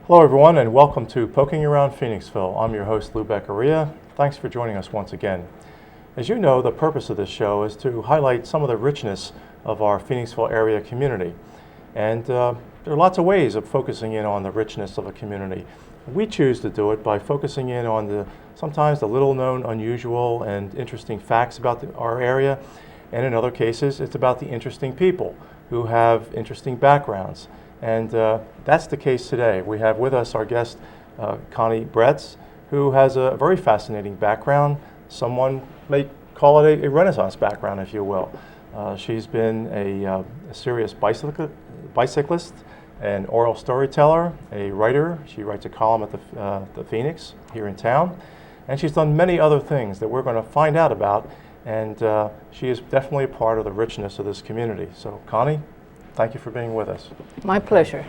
Hello everyone and welcome to Poking Around Phoenixville. I'm your host Lou Beccaria. Thanks for joining us once again. As you know, the purpose of this show is to highlight some of the richness of our Phoenixville area community. And there are lots of ways of focusing in on the richness of a community. We choose to do it by focusing in on sometimes the little known, unusual, and interesting facts about our area. And in other cases, it's about the interesting people who have interesting backgrounds. And that's the case today. We have with us our guest, Connie Bretz, who has a very fascinating background. Someone may call it a Renaissance background, if you will. She's been a serious bicyclist, an oral storyteller, a writer. She writes a column at the Phoenix here in town. And she's done many other things that we're going to find out about. And she is definitely a part of the richness of this community. So, Connie, thank you for being with us. My pleasure.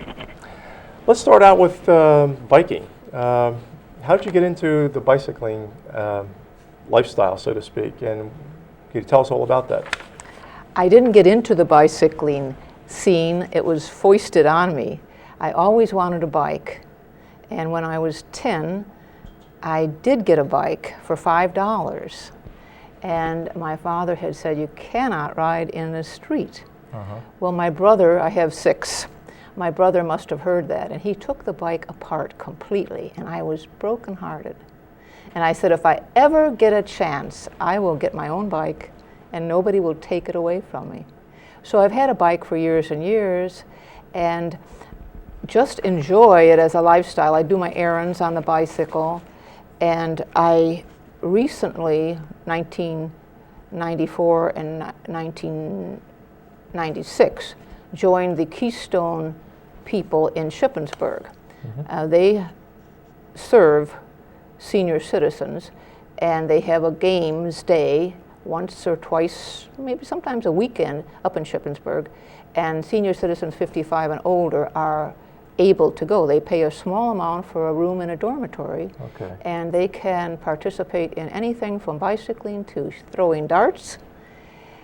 Let's start out with biking. How did you get into the bicycling lifestyle, so to speak? And can you tell us all about that? I didn't get into the bicycling scene. It was foisted on me. I always wanted a bike. And when I was 10, I did get a bike for $5. And my father had said, "You cannot ride in the street." Well, my brother, I have 6, my brother must have heard that, and he took the bike apart completely, and I was brokenhearted. And I said, if I ever get a chance, I will get my own bike, and nobody will take it away from me. So I've had a bike for years and years, and just enjoy it as a lifestyle. I do my errands on the bicycle, and I recently, 1994 and 1996, joined the Keystone people in Shippensburg. They serve senior citizens, and they have a games day once or twice, maybe sometimes a weekend up in Shippensburg, and senior citizens 55 and older are able to go. They pay a small amount for a room in a dormitory, and they can participate in anything from bicycling to throwing darts.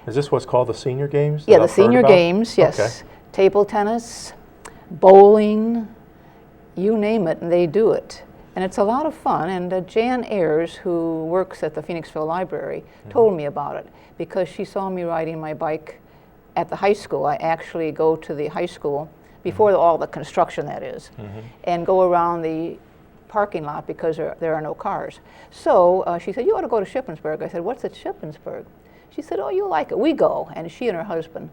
Is this what's called the senior games? Yeah, the senior games, yes. Okay. Table tennis, bowling, you name it, and they do it. And it's a lot of fun, and Jan Ayers, who works at the Phoenixville Library, told me about it because she saw me riding my bike at the high school. I actually go to the high school before all the construction, that is, and go around the parking lot because there are no cars. So she said, "You ought to go to Shippensburg." I said, "What's at Shippensburg?" She said, "Oh, you'll like it. We go." And she and her husband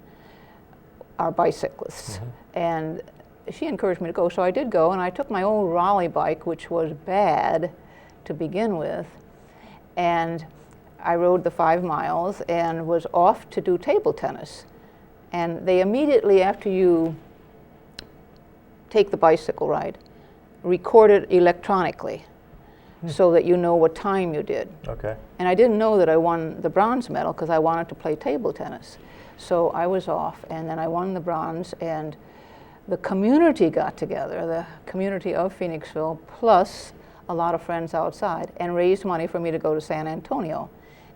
are bicyclists. And she encouraged me to go, so I did go, and I took my old Raleigh bike, which was bad to begin with, and I rode the 5 miles and was off to do table tennis. And they immediately, after you take the bicycle ride, record it electronically so that you know what time you did. And I didn't know that I won the bronze medal because I wanted to play table tennis. So I was off, and then I won the bronze, and the community got together, the community of Phoenixville, plus a lot of friends outside, and raised money for me to go to San Antonio.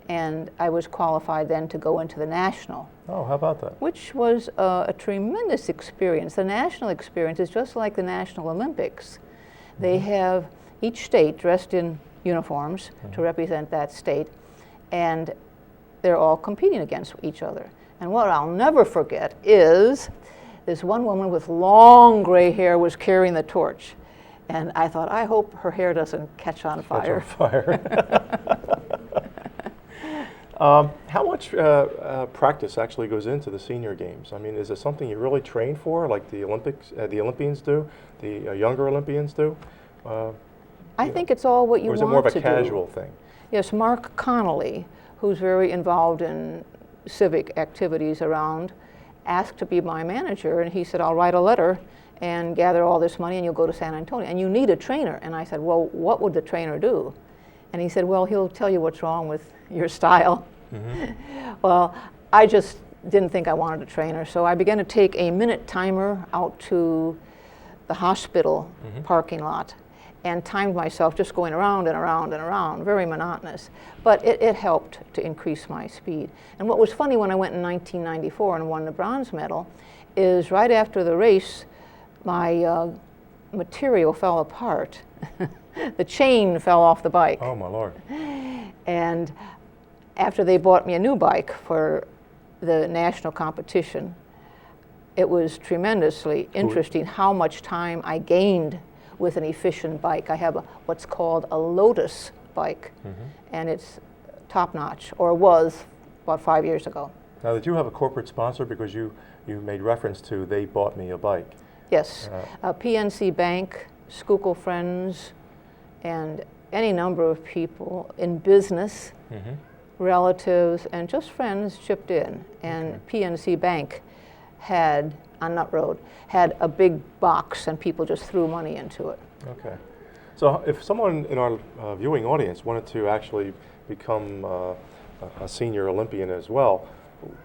And I was qualified then to go into the national. Oh, how about that? Which was a tremendous experience. The national experience is just like the National Olympics. They have each state dressed in uniforms to represent that state, and they're all competing against each other. And what I'll never forget is this one woman with long gray hair was carrying the torch. And I thought, I hope her hair doesn't catch on fire. How much practice actually goes into the senior games? I mean, is it something you really train for, like the Olympians do, the younger Olympians do? I think it's all what you want to do. Or is it more of a casual thing? Yes, Mark Connolly, who's very involved in civic activities around, asked to be my manager, and he said, "I'll write a letter and gather all this money and you'll go to San Antonio. And you need a trainer." And I said, "Well, what would the trainer do?" And he said, "Well, he'll tell you what's wrong with your style." Well, I just didn't think I wanted a trainer, so I began to take a minute timer out to the hospital parking lot and timed myself just going around and around and around, very monotonous. But it helped to increase my speed. And what was funny when I went in 1994 and won the bronze medal is right after the race, my material fell apart. The chain fell off the bike. Oh, my Lord. And after they bought me a new bike for the national competition, it was tremendously interesting how much time I gained with an efficient bike. I have what's called a Lotus bike, and it's top-notch, or was about 5 years ago. Now, did you have a corporate sponsor? Because you made reference to they bought me a bike. Yes, PNC Bank, Schuylkill Friends, and any number of people in business, relatives, and just friends chipped in. And PNC Bank had, on Nut Road, had a big box, and people just threw money into it. Okay. So if someone in our viewing audience wanted to actually become a senior Olympian as well,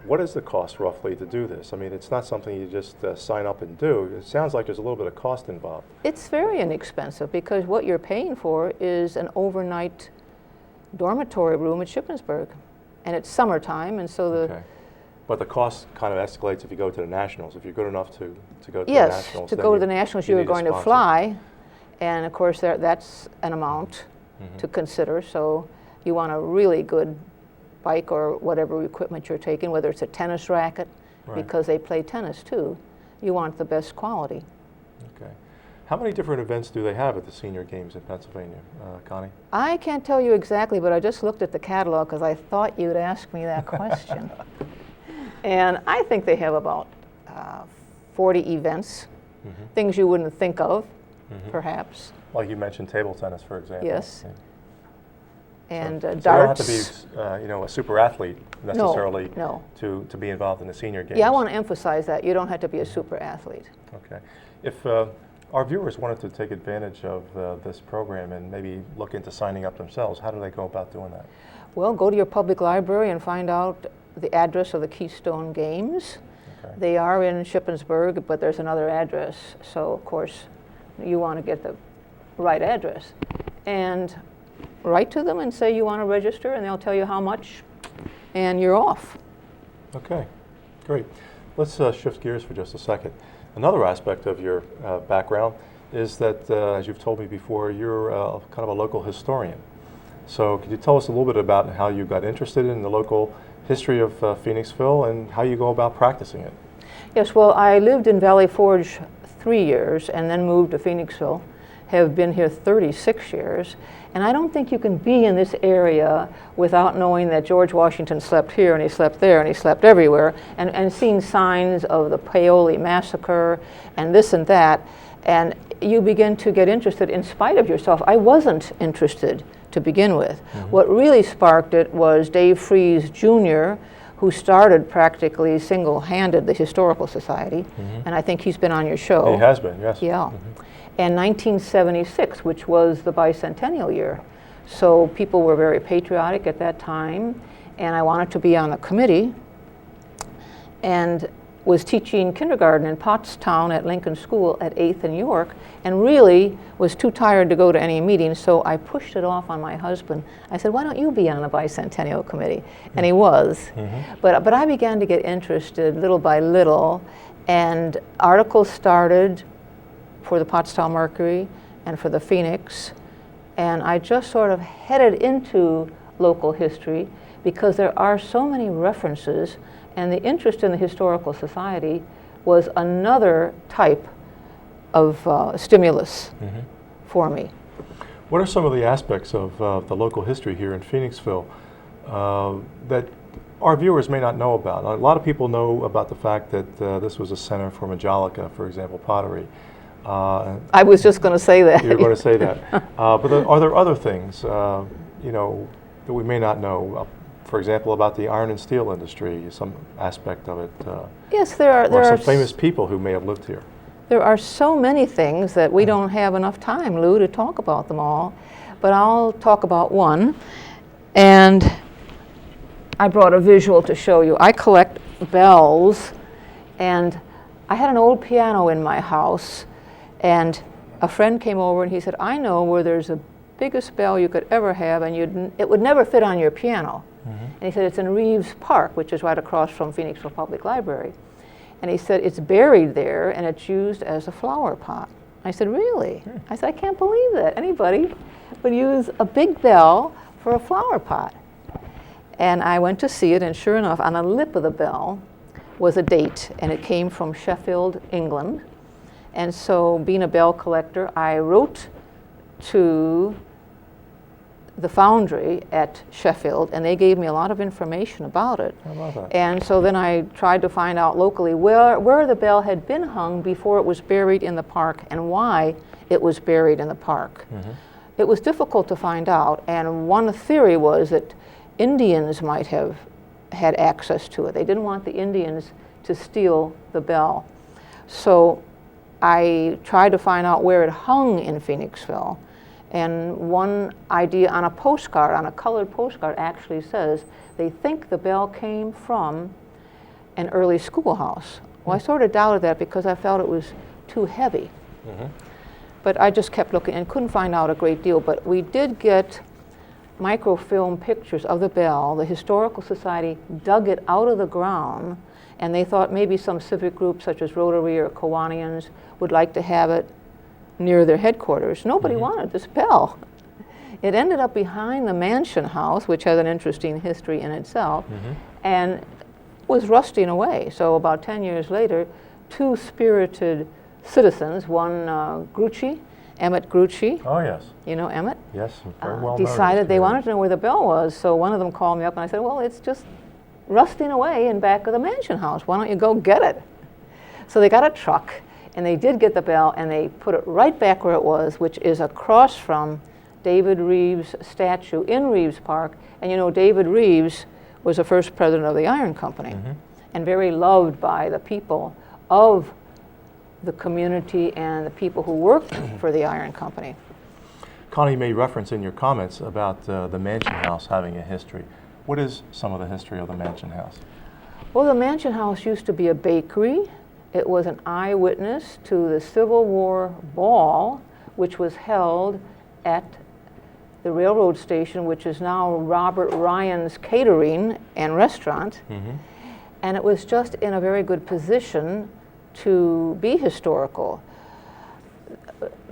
what is the cost roughly to do this? I mean, it's not something you just sign up and do. It sounds like there's a little bit of cost involved. It's very inexpensive because what you're paying for is an overnight dormitory room at Shippensburg. And it's summertime, and so the... Okay. But the cost kind of escalates if you go to the Nationals. If you're good enough to go to the Yes, Nationals. to go to the Nationals, you're going to fly. And of course, that's an amount to consider. So you want a really good bike or whatever equipment you're taking, whether it's a tennis racket, because they play tennis too. You want the best quality. Okay. How many different events do they have at the Senior Games in Pennsylvania, Connie? I can't tell you exactly, but I just looked at the catalog because I thought you'd ask me that question. And I think they have about 40 events, things you wouldn't think of, perhaps. Like you mentioned table tennis, for example. Yes. Yeah. And so darts. You don't have to be, a super athlete necessarily no. to be involved in the Senior Games. Yeah, I want to emphasize that. You don't have to be a super athlete. Okay. If our viewers wanted to take advantage of this program and maybe look into signing up themselves, how do they go about doing that? Well, go to your public library and find out the address of the Keystone Games. Okay. They are in Shippensburg, but there's another address. So, of course, you want to get the right address. And write to them and say you want to register, and they'll tell you how much, and you're off. Okay, great. Let's shift gears for just a second. Another aspect of your background is that, as you've told me before, you're kind of a local historian. So could you tell us a little bit about how you got interested in the local history of Phoenixville and how you go about practicing it? Yes, well, I lived in Valley Forge 3 years and then moved to Phoenixville. Have been here 36 years, and I don't think you can be in this area without knowing that George Washington slept here, and he slept there, and he slept everywhere, and seeing signs of the Paoli massacre and this and that, and you begin to get interested in spite of yourself. I wasn't interested to begin with. What really sparked it was Dave Fries Jr., who started practically single-handed the Historical Society, and I think he's been on your show. He has been, yes. Yeah. And 1976, which was the bicentennial year. So people were very patriotic at that time, and I wanted to be on the committee, and was teaching kindergarten in Pottstown at Lincoln School at 8th and York, and really was too tired to go to any meetings, so I pushed it off on my husband. I said, why don't you be on the bicentennial committee? And he was. But I began to get interested little by little, and articles started for the Pottstown Mercury and for the Phoenix, and I just sort of headed into local history because there are so many references, and the interest in the Historical Society was another type of stimulus for me. What are some of the aspects of the local history here in Phoenixville that our viewers may not know about? A lot of people know about the fact that this was a center for Majolica, for example, pottery. I was just going to say that. You were going to say that. But are there other things, that we may not know? For example, about the iron and steel industry, some aspect of it. Yes, there are. Or some famous people who may have lived here. There are so many things that we don't have enough time, Lou, to talk about them all. But I'll talk about one. And I brought a visual to show you. I collect bells, and I had an old piano in my house. And a friend came over and he said, I know where there's the biggest bell you could ever have, and it would never fit on your piano. And he said, it's in Reeves Park, which is right across from Phoenixville Public Library. And he said, it's buried there, and it's used as a flower pot. I said, really? I said, I can't believe that anybody would use a big bell for a flower pot. And I went to see it, and sure enough, on the lip of the bell was a date, and it came from Sheffield, England. And so, being a bell collector, I wrote to the foundry at Sheffield, and they gave me a lot of information about it. I love that. And so then I tried to find out locally where the bell had been hung before it was buried in the park and why it was buried in the park. It was difficult to find out, and one theory was that Indians might have had access to it. They didn't want the Indians to steal the bell. So I tried to find out where it hung in Phoenixville. And one idea on a postcard, on a colored postcard, actually says they think the bell came from an early schoolhouse. Well, I sort of doubted that because I felt it was too heavy. But I just kept looking and couldn't find out a great deal. But we did get microfilm pictures of the bell. The Historical Society dug it out of the ground, and they thought maybe some civic group such as Rotary or Kiwanians would like to have it near their headquarters. Nobody wanted this bell. It ended up behind the mansion house, which has an interesting history in itself, and was rusting away. So about 10 years later, two spirited citizens, one Emmett Grucci, Oh, yes. you know Emmett? Yes, very well known. Decided they wanted to know where the bell was, so one of them called me up and I said, well, it's just rusting away in back of the mansion house. Why don't you go get it? So they got a truck, and they did get the bell, and they put it right back where it was, which is across from David Reeves' statue in Reeves Park. And you know, David Reeves was the first president of the Iron Company, and very loved by the people of the community and the people who worked for the Iron Company. Connie made reference in your comments about the Mansion House having a history. What is some of the history of the Mansion House? Well, the Mansion House used to be a bakery. It was an eyewitness to the Civil War ball, which was held at the railroad station, which is now Robert Ryan's Catering and Restaurant. And it was just in a very good position to be historical.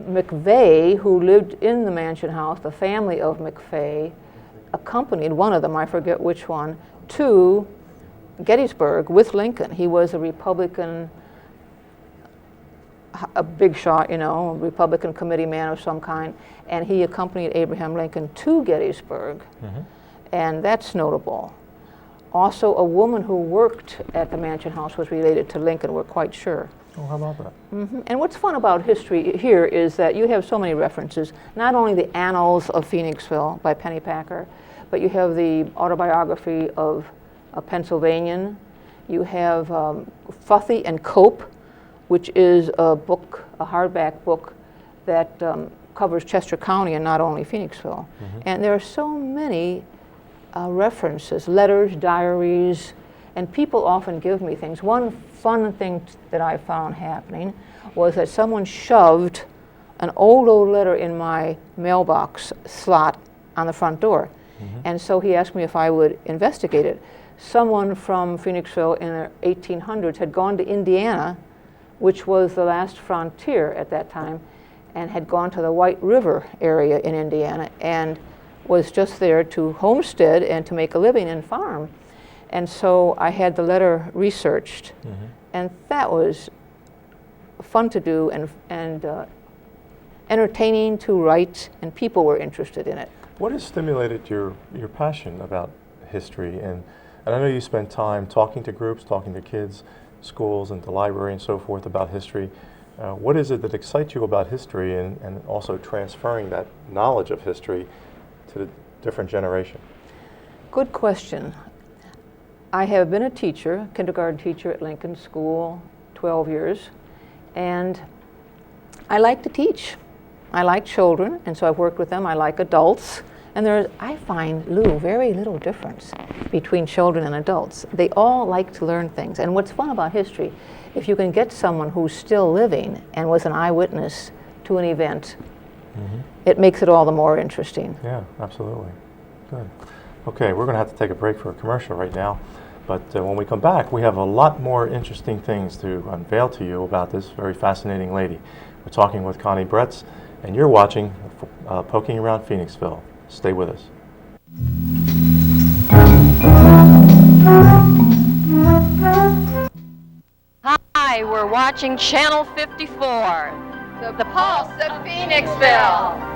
McVeigh, who lived in the Mansion House, the family of McVeigh, accompanied one of them, I forget which one, to Gettysburg with Lincoln. He was a Republican, a big shot, you know, a Republican committee man of some kind, and he accompanied Abraham Lincoln to Gettysburg, and that's notable. Also, a woman who worked at the Mansion House was related to Lincoln, we're quite sure. Oh, how about that? And what's fun about history here is that you have so many references, not only the Annals of Phoenixville by Pennypacker, but you have the autobiography of a Pennsylvanian. You have Futhi and Cope, which is a book, a hardback book that covers Chester County and not only Phoenixville. And there are so many references, letters, diaries, and people often give me things. One fun thing that I found happening was that someone shoved an old letter in my mailbox slot on the front door. And so he asked me if I would investigate it. Someone from Phoenixville in the 1800s had gone to Indiana, which was the last frontier at that time, and had gone to the White River area in Indiana and was just there to homestead and to make a living and farm. And so I had the letter researched, and that was fun to do and entertaining to write, and people were interested in it. What has stimulated your passion about history? And I know you spend time talking to groups, talking to kids, schools, and the library and so forth about history. What is it that excites you about history and also transferring that knowledge of history to the different generation? Good question. I have been a teacher, kindergarten teacher at Lincoln School, 12 years, and I like to teach. I like children, and so I've worked with them. I like adults, and I find, Lou, very little difference between children and adults. They all like to learn things, and what's fun about history, if you can get someone who's still living and was an eyewitness to an event, it makes it all the more interesting. Yeah, absolutely. Good. Okay, we're going to have to take a break for a commercial right now. But when we come back, we have a lot more interesting things to unveil to you about this very fascinating lady. We're talking with Connie Bretz, and you're watching Poking Around Phoenixville. Stay with us. Hi, we're watching Channel 54, the Pulse of Phoenixville.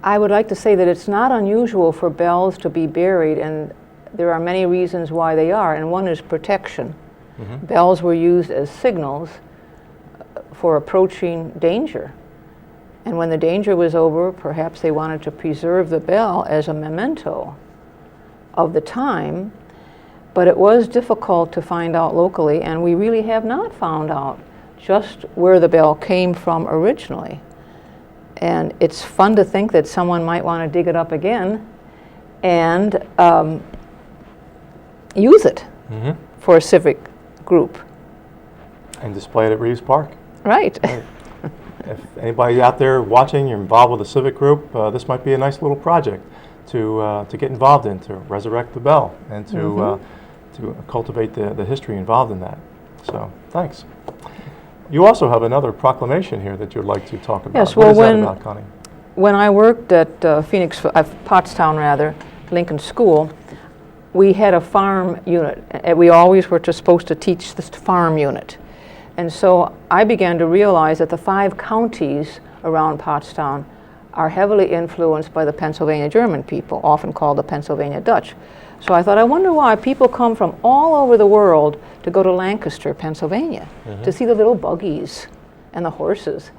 I would like to say that it's not unusual for bells to be buried, and there are many reasons why they are, and one is protection. Mm-hmm. Bells were used as signals for approaching danger. And when the danger was over, perhaps they wanted to preserve the bell as a memento of the time, but it was difficult to find out locally, and we really have not found out just where the bell came from originally. And it's fun to think that someone might want to dig it up again and use it for a civic group. And display it at Reeves Park. Right. If anybody out there watching, you're involved with a civic group, this might be a nice little project to get involved in, to resurrect the bell and to cultivate the history involved in that. So, thanks. You also have another proclamation here that you'd like to talk about. Yes, what is that about, Connie? When I worked at Pottstown rather, Lincoln School, we had a farm unit. We always were supposed to teach this farm unit. And so I began to realize that the 5 counties around Pottstown are heavily influenced by the Pennsylvania German people, often called the Pennsylvania Dutch. So I thought, I wonder why people come from all over the world to go to Lancaster, Pennsylvania, to see the little buggies and the horses.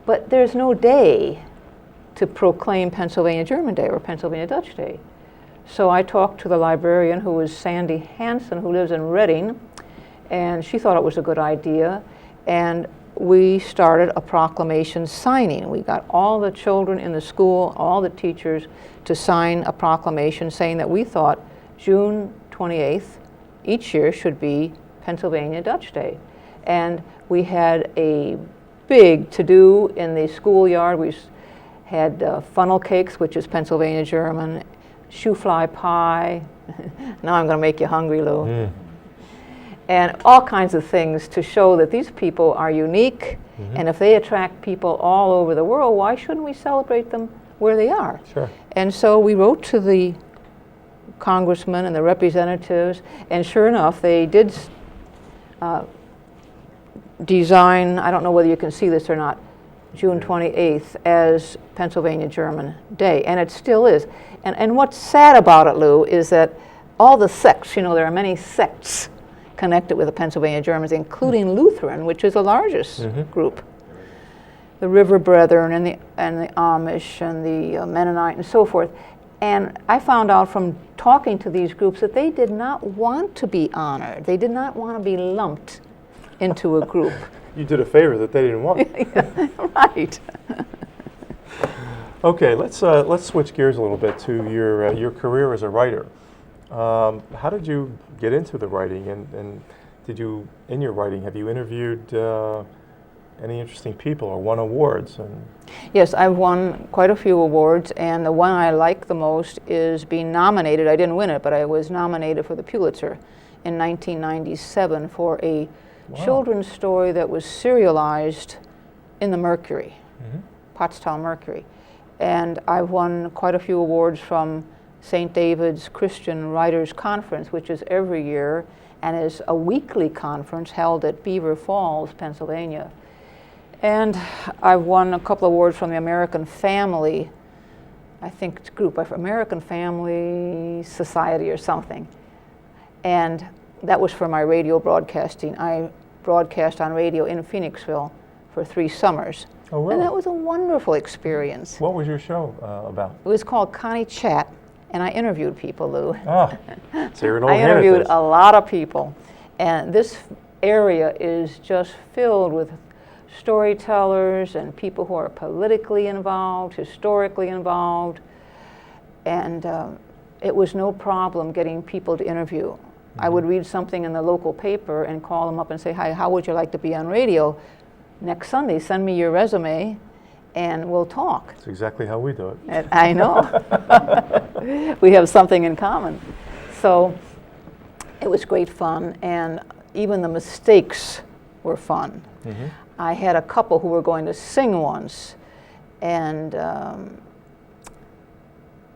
But there's no day to proclaim Pennsylvania German Day or Pennsylvania Dutch Day. So I talked to the librarian, who was Sandy Hansen, who lives in Reading, and she thought it was a good idea. And we started a proclamation signing. We got all the children in the school, all the teachers, to sign a proclamation saying that we thought June 28th each year should be Pennsylvania Dutch Day. And we had a big to-do in the schoolyard. We had funnel cakes, which is Pennsylvania German, shoe fly pie. Now I'm going to make you hungry, Lou. And all kinds of things to show that these people are unique, and if they attract people all over the world, why shouldn't we celebrate them where they are? Sure. And so we wrote to the congressmen and the representatives, and sure enough, they did design, I don't know whether you can see this or not, June 28th as Pennsylvania German Day, and it still is. And what's sad about it, Lou, is that all the sects, you know, there are many sects connected with the Pennsylvania Germans, including Lutheran, which is the largest group. The River Brethren and the Amish and the Mennonite and so forth. And I found out from talking to these groups that they did not want to be honored. They did not want to be lumped into a group. You did a favor that they didn't want. Yeah, right. Okay, let's switch gears a little bit to your career as a writer. How did you get into the writing, and did you, in your writing, have you interviewed any interesting people or won awards? Yes, I've won quite a few awards, and the one I like the most is being nominated. I didn't win it, but I was nominated for the Pulitzer in 1997 for a children's story that was serialized in the Mercury, Pottstown Mercury. And I've won quite a few awards from St. David's Christian Writers Conference, which is every year and is a weekly conference held at Beaver Falls, Pennsylvania. And I've won a couple awards from the American Family, I think it's a group, American Family Society or something. And that was for my radio broadcasting. I broadcast on radio in Phoenixville for 3 summers. Oh, really? And that was a wonderful experience. What was your show about? It was called Connie Chat, and I interviewed people, Lou. Ah, so you're an old I hand at interviewed this. a lot of people. And this area is just filled with storytellers and people who are politically involved, historically involved. And it was no problem getting people to interview. I would read something in the local paper and call them up and say, hi, how would you like to be on radio? Next Sunday, send me your resume, and we'll talk. That's exactly how we do it. And I know. We have something in common. So it was great fun, and even the mistakes were fun. Mm-hmm. I had a couple who were going to sing once, and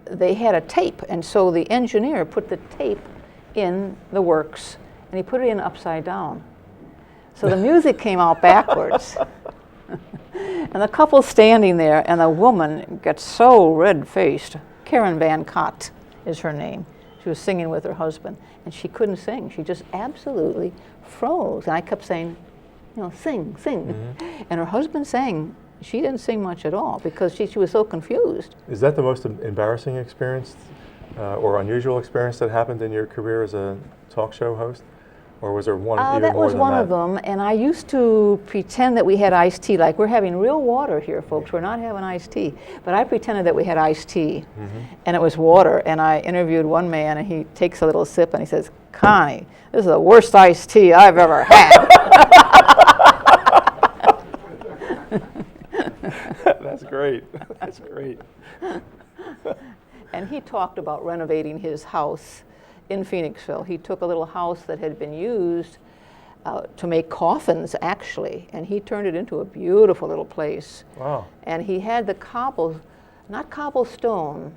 they had a tape, and so the engineer put the tape in the works, and he put it in upside down. So the music came out backwards. And the couple standing there, and the woman gets so red-faced. Karen Van Cott is her name. She was singing with her husband, and she couldn't sing. She just absolutely froze. And I kept saying, you know, sing, sing. Mm-hmm. And her husband sang. She didn't sing much at all because she was so confused. Is that the most embarrassing experience or unusual experience that happened in your career as a talk show host? Or was there one even that more was than one that? of them, and I used to pretend that we had iced tea. Like, we're having real water here, folks. We're not having iced tea. But I pretended that we had iced tea, and it was water. And I interviewed one man, and he takes a little sip, and he says, "Connie, this is the worst iced tea I've ever had." That's great. That's great. And he talked about renovating his house in Phoenixville. He took a little house that had been used to make coffins, actually, and he turned it into a beautiful little place. Wow. And he had the not cobblestone,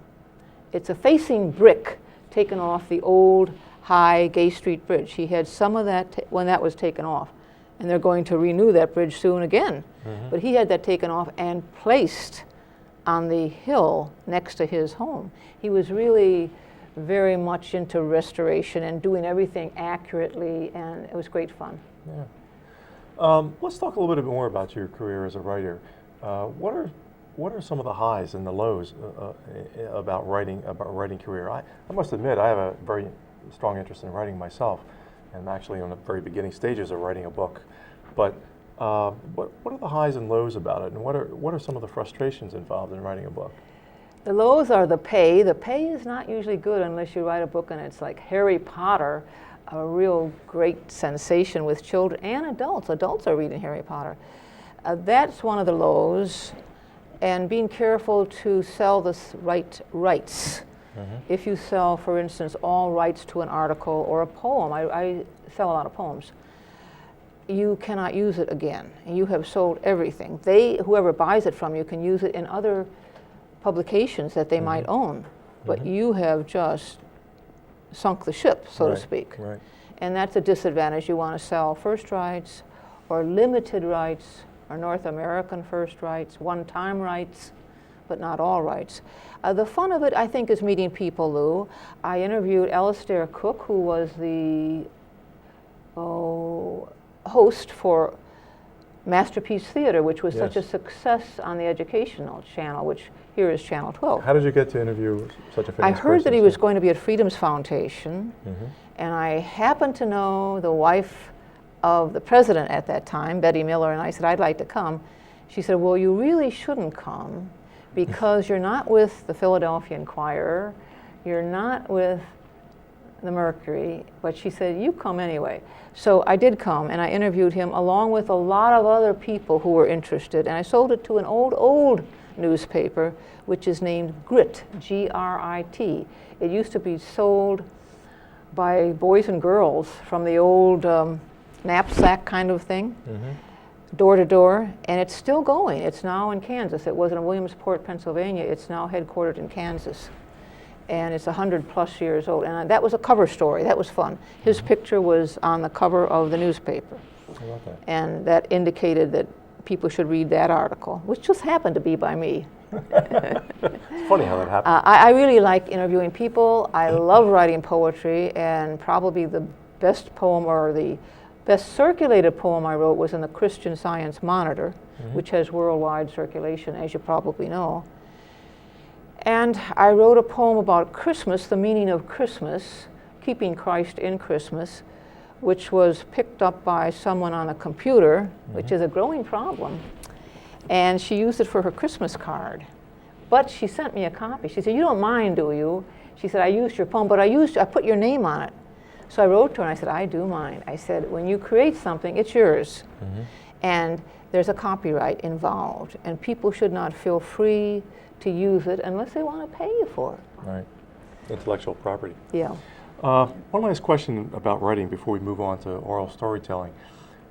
it's a facing brick taken off the old high Gay Street Bridge. He had some of that when that was taken off. And they're going to renew that bridge soon again. Mm-hmm. But he had that taken off and placed on the hill next to his home. He was really very much into restoration and doing everything accurately, and it was great fun. Yeah. Let's talk a little bit more about your career as a writer. What are some of the highs and the lows about writing career? I must admit I have a very strong interest in writing myself. I'm actually on the very beginning stages of writing a book. But what are the highs and lows about it, and what are some of the frustrations involved in writing a book? The lows are the pay. The pay is not usually good unless you write a book and it's like Harry Potter, a real great sensation with children and adults. Adults are reading Harry Potter. That's one of the lows. And being careful to sell the right rights. Mm-hmm. If you sell, for instance, all rights to an article or a poem, I sell a lot of poems, you cannot use it again. You have sold everything. Whoever buys it from you can use it in other publications that they might own, but you have just sunk the ship, so to speak. Right. And that's a disadvantage. You want to sell first rights or limited rights or North American first rights, one-time rights, but not all rights. The fun of it, I think, is meeting people, Lou. I interviewed Alistair Cook, who was the host for Masterpiece Theater, which was such a success on the educational channel, which here is Channel 12. How did you get to interview such a famous I heard person? that he was going to be at Freedom's Foundation, and I happened to know the wife of the president at that time, Betty Miller, and I said, "I'd like to come." She said, "Well, you really shouldn't come because you're not with the Philadelphia Inquirer, you're not with the Mercury," but she said, "You come anyway." So I did come, and I interviewed him along with a lot of other people who were interested, and I sold it to an old newspaper, which is named Grit, G-R-I-T. It used to be sold by boys and girls from the old knapsack kind of thing, door to door, and it's still going. It's now in Kansas. It was in Williamsport, Pennsylvania. It's now headquartered in Kansas. And it's 100+ years old. And that was a cover story. That was fun. His picture was on the cover of the newspaper. I love that. And that indicated that people should read that article, which just happened to be by me. It's funny how that happened. I really like interviewing people. I love writing poetry, and probably the best poem or the best circulated poem I wrote was in the Christian Science Monitor, which has worldwide circulation, as you probably know. And I wrote a poem about Christmas, the meaning of Christmas, keeping Christ in Christmas, which was picked up by someone on a computer, which is a growing problem. And she used it for her Christmas card. But she sent me a copy. She said, "You don't mind, do you?" She said, "I used your poem, but I put your name on it." So I wrote to her and I said, "I do mind." I said, "When you create something, it's yours." And there's a copyright involved, and people should not feel free to use it unless they want to pay you for it. Right. Intellectual property. Yeah. One last question about writing before we move on to oral storytelling.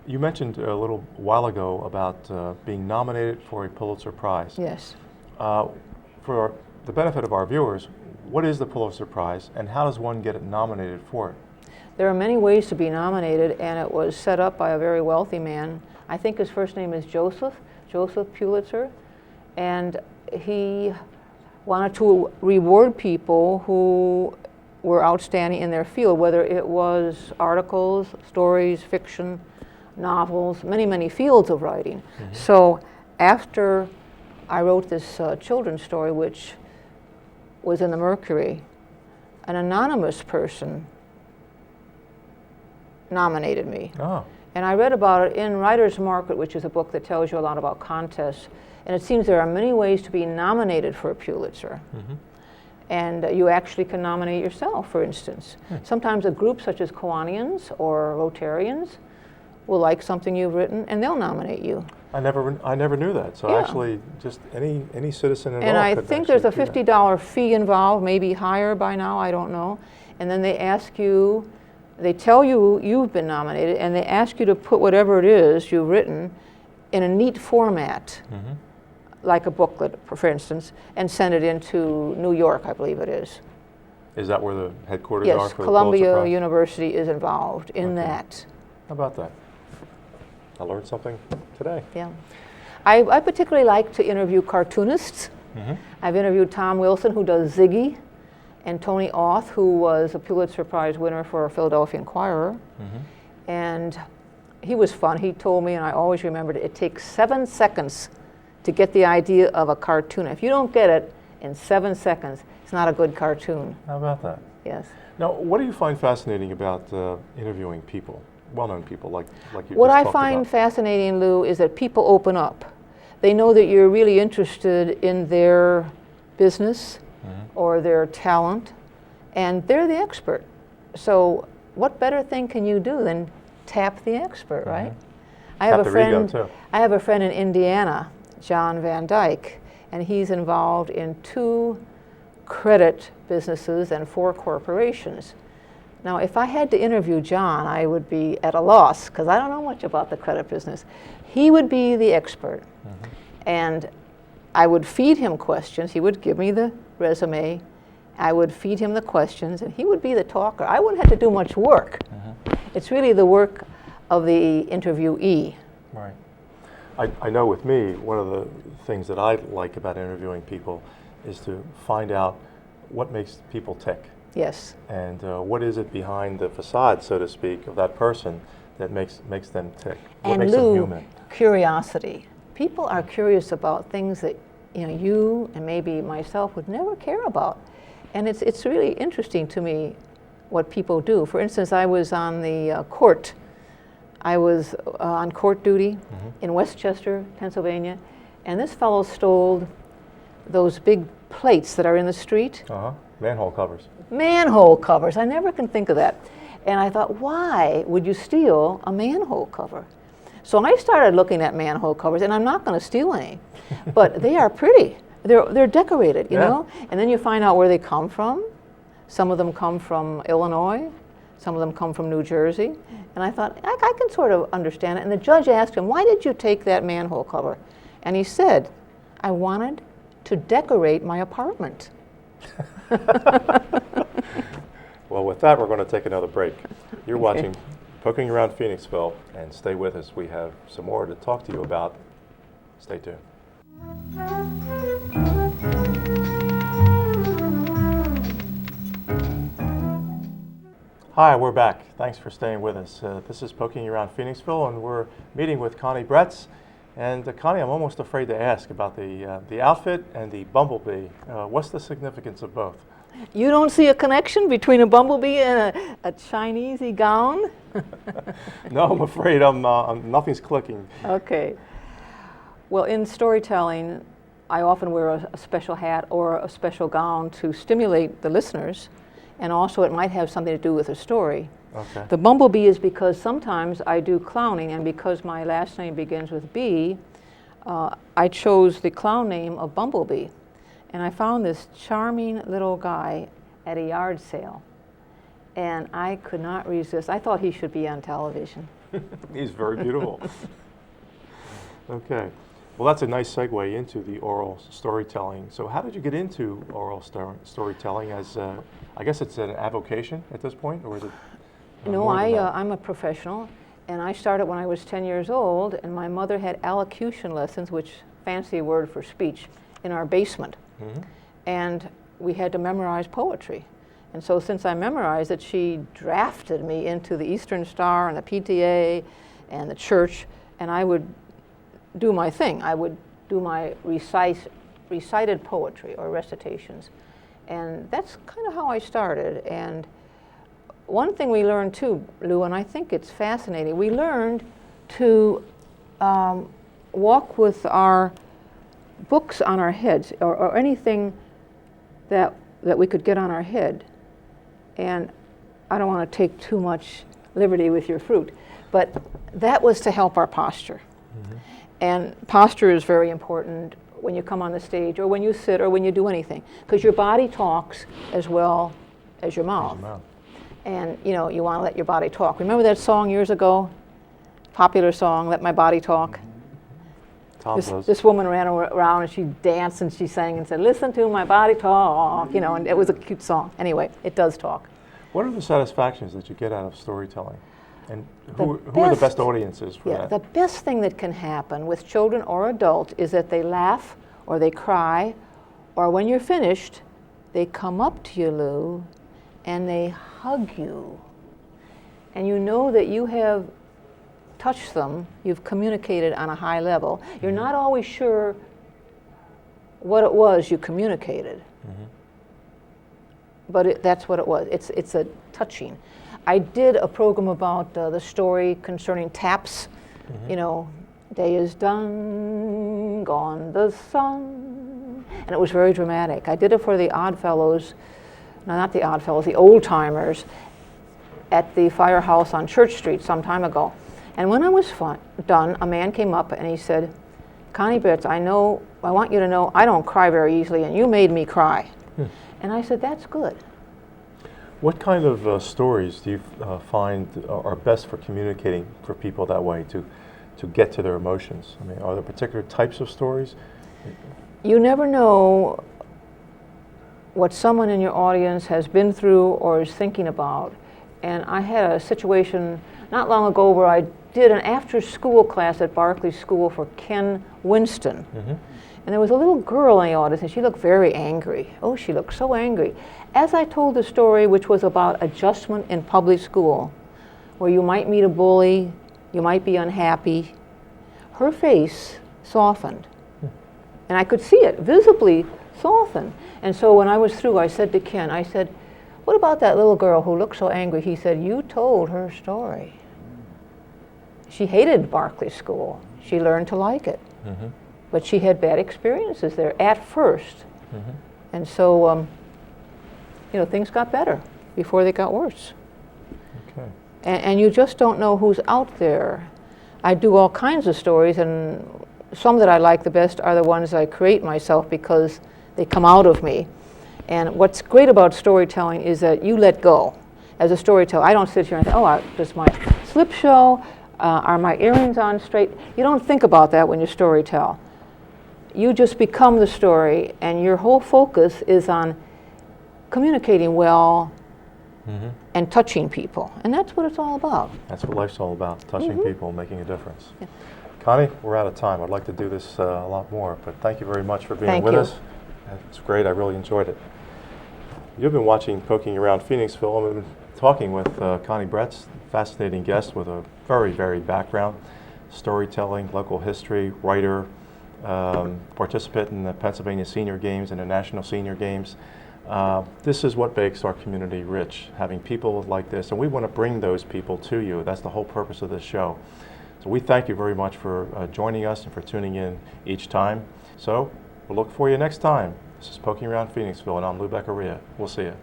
You mentioned a little while ago about being nominated for a Pulitzer Prize. Yes. For the benefit of our viewers, what is the Pulitzer Prize and how does one get nominated for it? There are many ways to be nominated, and it was set up by a very wealthy man. I think his first name is Joseph Pulitzer, and he wanted to reward people who were outstanding in their field, whether it was articles, stories, fiction, novels, many fields of writing. Mm-hmm. So after I wrote this children's story, which was in the Mercury, an anonymous person nominated me. Oh. And I read about it in Writer's Market, which is a book that tells you a lot about contests. And it seems there are many ways to be nominated for a Pulitzer. Mm-hmm. And you actually can nominate yourself, for instance. Sometimes a group such as Kiwanians or Rotarians will like something you've written, and they'll nominate you. I never knew that. So yeah. Actually, just any citizen involved. And I could think there's a actually $50 fee involved, maybe higher by now, I don't know. And then they ask you, they tell you you've been nominated, and they ask you to put whatever it is you've written in a neat format, mm-hmm. like a booklet, for instance, and send it into New York, I believe it is. Is that where the headquarters yes, are for Columbia the Pulitzer Prize? University is involved in that. How about that? I learned something today. Yeah. I particularly like to interview cartoonists. Mm-hmm. I've interviewed Tom Wilson, who does Ziggy, and Tony Auth, who was a Pulitzer Prize winner for Philadelphia Inquirer. Mm-hmm. And he was fun. He told me, and I always remembered it takes 7 seconds to get the idea of a cartoon. If you don't get it in 7 seconds, it's not a good cartoon. How about that? Yes. Now, what do you find fascinating about interviewing people, well-known people like you What just I talked find about? fascinating, Lou, is that people open up. They know that you're really interested in their business mm-hmm. or their talent, and they're the expert. So what better thing can you do than tap the expert, mm-hmm. right? I have a friend in Indiana, John Van Dyke, and he's involved in 2 credit businesses and 4 corporations. Now, if I had to interview John, I would be at a loss because I don't know much about the credit business. He would be the expert, mm-hmm. and I would feed him questions. He would give me the resume. I would feed him the questions, and he would be the talker. I wouldn't have to do much work. Mm-hmm. It's really the work of the interviewee. Right. I know with me, one of the things that I like about interviewing people is to find out what makes people tick. Yes. And what is it behind the facade, so to speak, of that person that makes them tick? What makes them human? Curiosity. People are curious about things that you and maybe myself would never care about. And it's really interesting to me what people do. For instance, I was on the court. I was on court duty mm-hmm. in Westchester, Pennsylvania, and this fellow stole those big plates that are in the street. Uh-huh. Manhole covers. Manhole covers. I never can think of that. And I thought, why would you steal a manhole cover? So I started looking at manhole covers, and I'm not going to steal any, but they are pretty. They're decorated, you know? And then you find out where they come from. Some of them come from Illinois. Some of them come from New Jersey. And I thought, I can sort of understand it. And the judge asked him, why did you take that manhole cover? And he said, I wanted to decorate my apartment. Well, with that, we're going to take another break. You're watching Poking Around Phoenixville, and stay with us. We have some more to talk to you about. Stay tuned. Hi, we're back. Thanks for staying with us. This is Poking Around Phoenixville, and we're meeting with Connie Bretz. And Connie, I'm almost afraid to ask about the outfit and the bumblebee. What's the significance of both? You don't see a connection between a bumblebee and a Chinesey gown? No, I'm afraid nothing's clicking. Okay. Well, in storytelling, I often wear a special hat or a special gown to stimulate the listeners, and also it might have something to do with the story. Okay. The bumblebee is because sometimes I do clowning, and because my last name begins with B, I chose the clown name of Bumblebee. And I found this charming little guy at a yard sale, and I could not resist. I thought he should be on television. He's very beautiful. Okay. Well, that's a nice segue into the oral storytelling. So how did you get into oral storytelling as, I guess it's an avocation at this point, or is it? No, I'm a professional, and I started when I was 10 years old, and my mother had allocution lessons, which fancy word for speech, in our basement. Mm-hmm. And we had to memorize poetry. And so since I memorized it, she drafted me into the Eastern Star and the PTA and the church, and I would do my thing. I would do my recited poetry or recitations. And that's kind of how I started. And one thing we learned too, Lou, and I think it's fascinating, we learned to walk with our books on our heads, or anything that we could get on our head. And I don't want to take too much liberty with your fruit, but that was to help our posture. Mm-hmm. And posture is very important when you come on the stage, or when you sit, or when you do anything, because your body talks as well as your mouth. And you know, you want to let your body talk. Remember that song years ago? Popular song, Let My Body Talk? This woman ran around and she danced and she sang and said, "Listen to my body talk," you know, and it was a cute song. Anyway, it does talk. What are the satisfactions that you get out of storytelling? And who are the best audiences for that? The best thing that can happen with children or adults is that they laugh, or they cry, or when you're finished, they come up to you, Lou, and they hug you. And you know that you have touched them, you've communicated on a high level. You're not always sure what it was you communicated, but that's what it was. It's a touching. I did a program about the story concerning taps. You know, day is done, gone the sun, and it was very dramatic. I did it for the Oddfellows, no, not the Oddfellows, the Old Timers at the firehouse on Church Street some time ago. And when I was done, a man came up and he said, "Connie Bretz, I want you to know I don't cry very easily, and you made me cry." And I said, "That's good." What kind of stories do you find are best for communicating for people that way, to get to their emotions? I mean, are there particular types of stories? You never know what someone in your audience has been through or is thinking about. And I had a situation not long ago where I did an after-school class at Barclay School for Ken Winston. And there was a little girl in the audience, and she looked very angry. Oh, she looked so angry. As I told the story, which was about adjustment in public school, where you might meet a bully, you might be unhappy, her face softened. And I could see it visibly soften. And so when I was through, I said to Ken, I said, "What about that little girl who looked so angry?" He said, "You told her story. She hated Barclay School. She learned to like it. But she had bad experiences there at first." And so, you know, things got better before they got worse. Okay. And you just don't know who's out there. I do all kinds of stories, and some that I like the best are the ones I create myself because they come out of me. And what's great about storytelling is that you let go. As a storyteller, I don't sit here and think, "Oh, does my slip show? Are my earrings on straight?" You don't think about that when you storytell. You just become the story, and your whole focus is on communicating well and touching people. And that's what it's all about. That's what life's all about, touching people, making a difference. Yeah. Connie, we're out of time. I'd like to do this a lot more, but thank you very much for being with us. It's great. I really enjoyed it. You've been watching Poking Around Phoenixville. I've been talking with Connie Bretz, fascinating guest with a very varied background, storytelling, local history, writer, participant in the Pennsylvania Senior Games and the National Senior Games. This is what makes our community rich, having people like this, and we want to bring those people to you. That's the whole purpose of this show. So we thank you very much for joining us and for tuning in each time. So we'll look for you next time. This is Poking Around Phoenixville, and I'm Lou Beccaria. We'll see you.